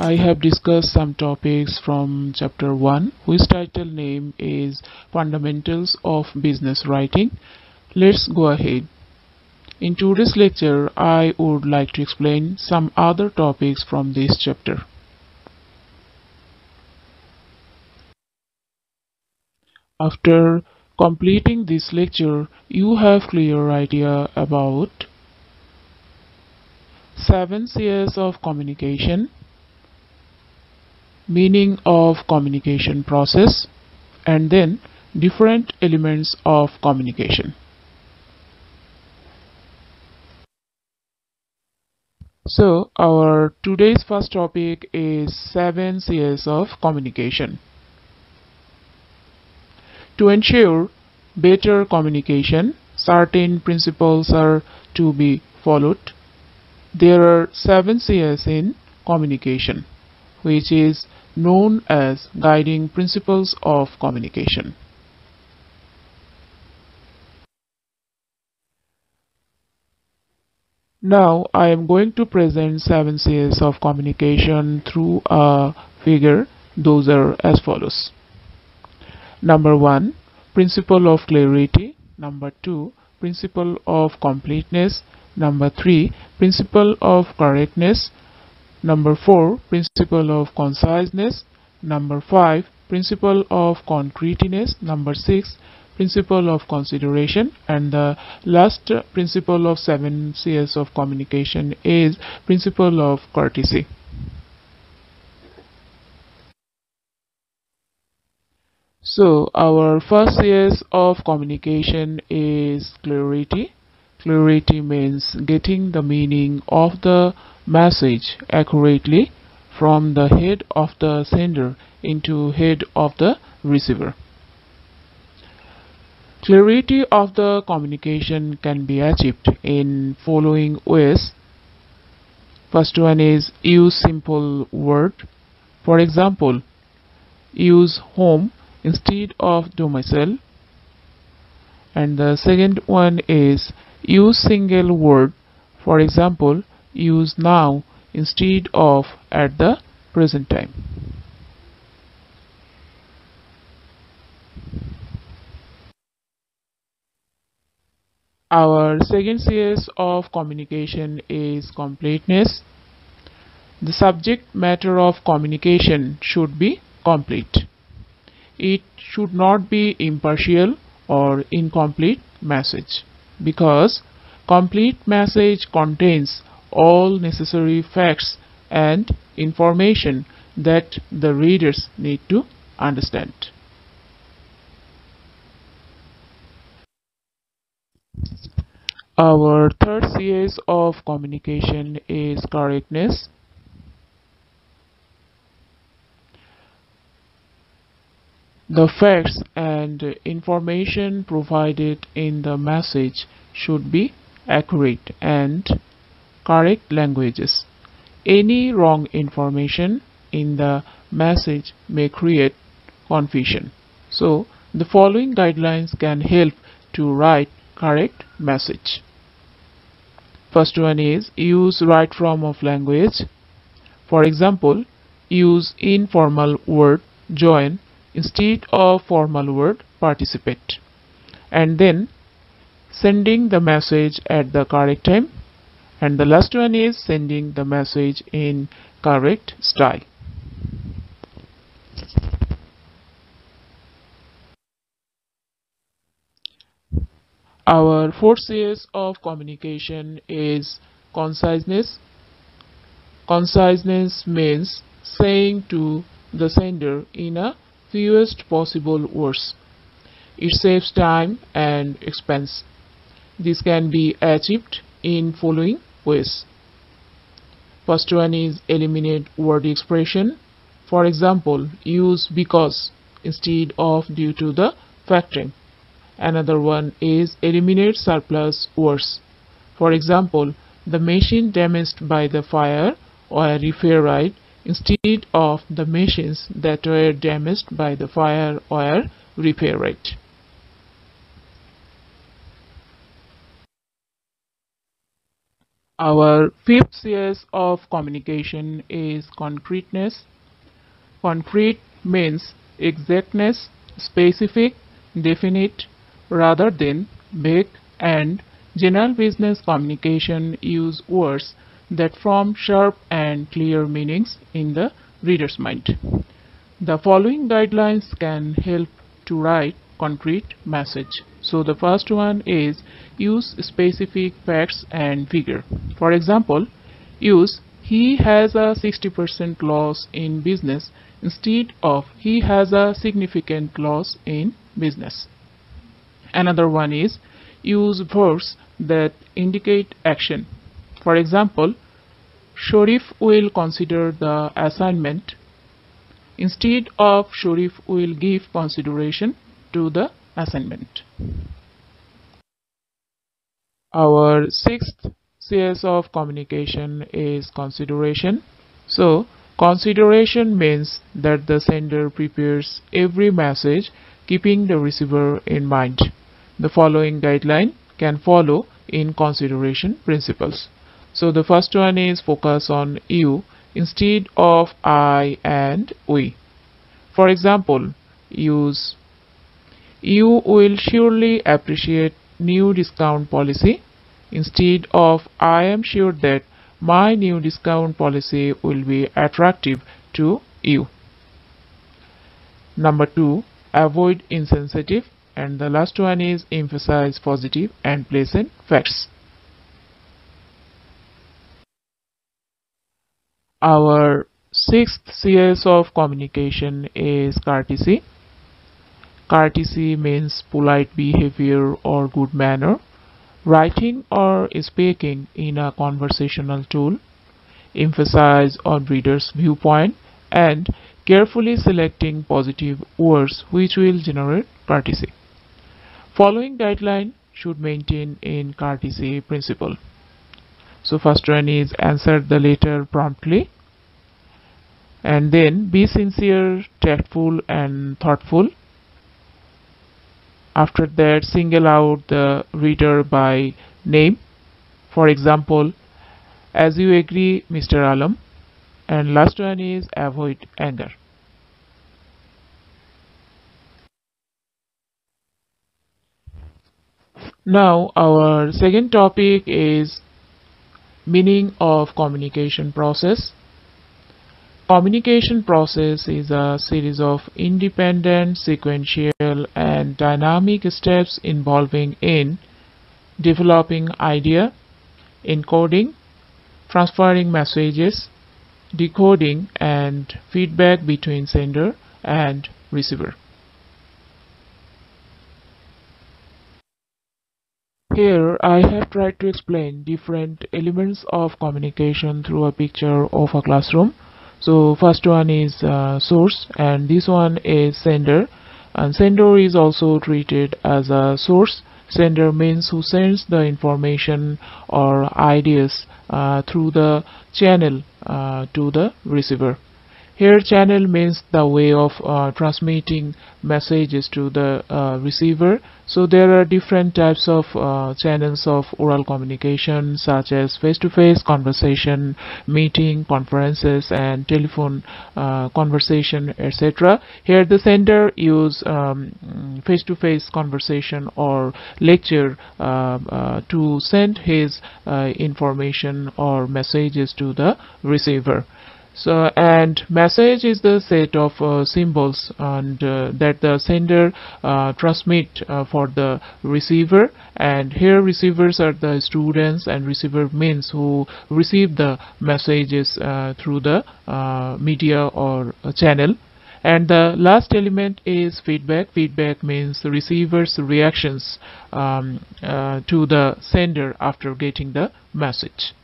I have discussed some topics from chapter 1, whose title name is Fundamentals of Business Writing. Let's go ahead. In today's lecture, I would like to explain some other topics from this chapter. After completing this lecture, you have clear idea about 7 C's of communication, meaning of communication process, and then different elements of communication. So our today's first topic is 7 C's of communication. To ensure better communication, certain principles are to be followed. There are 7 C's in communication, which is known as guiding principles of communication. Now I am going to present 7 C's of communication through a figure. Those are as follows. Number 1, principle of clarity. Number 2, principle of completeness. Number 3, principle of correctness. Number 4, principle of conciseness. Number 5, principle of concreteness. Number 6, principle of consideration. And the last principle of 7 C's of communication is principle of courtesy. So our first C's of communication is clarity. Clarity means getting the meaning of the message accurately from the head of the sender into head of the receiver. Clarity of the communication can be achieved in following ways. First one is use simple word. For example, use home instead of domicile. And the second one is use single word. For example, use now instead of at the present time. Our second C's of communication is completeness. The subject matter of communication should be complete. It should not be impartial or incomplete message, because complete message contains all necessary facts and information that the readers need to understand. Our third C's of communication is correctness. The facts and information provided in the message should be accurate and correct languages. Any wrong information in the message may create confusion. So, the following guidelines can help to write correct message. First one is use right form of language. For example, use informal word join instead of formal word participate, and then sending the message at the correct time. And the last one is sending the message in correct style. Our fourth C's of communication is conciseness. Conciseness means saying to the sender in a fewest possible words. It saves time and expense. This can be achieved in following ways. First one is eliminate word expression. For example, use because instead of due to the factoring. Another one is eliminate surplus words. For example, the machine damaged by the fire were repaired instead of the machines that were damaged by the fire were repaired. Our fifth CS of communication is concreteness. Concrete means exactness, specific, definite, rather than vague, and general business communication use words that form sharp and clear meanings in the reader's mind. The following guidelines can help to write concrete message. So the first one is use specific facts and figure. For example, use he has a 60% loss in business instead of he has a significant loss in business. Another one is use verbs that indicate action. For example, Sharif will consider the assignment instead of Sharif will give consideration to the assignment. Our sixth CS of communication is consideration. So, consideration means that the sender prepares every message keeping the receiver in mind. The following guideline can follow in consideration principles. So, the first one is focus on you instead of I and we. For example, use you will surely appreciate new discount policy instead of I am sure that my new discount policy will be attractive to you. Number 2, avoid insensitive, and the last one is emphasize positive and pleasant facts. Our sixth CS of communication is courtesy. Courtesy means polite behavior or good manner, writing or speaking in a conversational tool, emphasize on reader's viewpoint, and carefully selecting positive words which will generate courtesy. Following guideline should maintain in courtesy principle. So first one is answer the letter promptly, and then be sincere, tactful, and thoughtful. After that, single out the reader by name. For example, as you agree, Mr. Alam. And last one is avoid anger. Now, our second topic is meaning of communication process. Communication process is a series of independent, sequential, and dynamic steps involving in developing idea, encoding, transferring messages, decoding, and feedback between sender and receiver. Here I have tried to explain different elements of communication through a picture of a classroom. So first one is source, and this one is sender, and sender is also treated as a source. Sender means who sends the information or ideas through the channel to the receiver. Here channel means the way of transmitting messages to the receiver. So there are different types of channels of oral communication, such as face-to-face conversation, meeting, conferences, and telephone conversation, etc. Here the sender use face-to-face conversation or lecture to send his information or messages to the receiver. So, and message is the set of symbols and that the sender transmit for the receiver, and here receivers are the students and receiver means who receive the messages through the media or channel. And the last element is feedback. Feedback means the receiver's reactions to the sender after getting the message.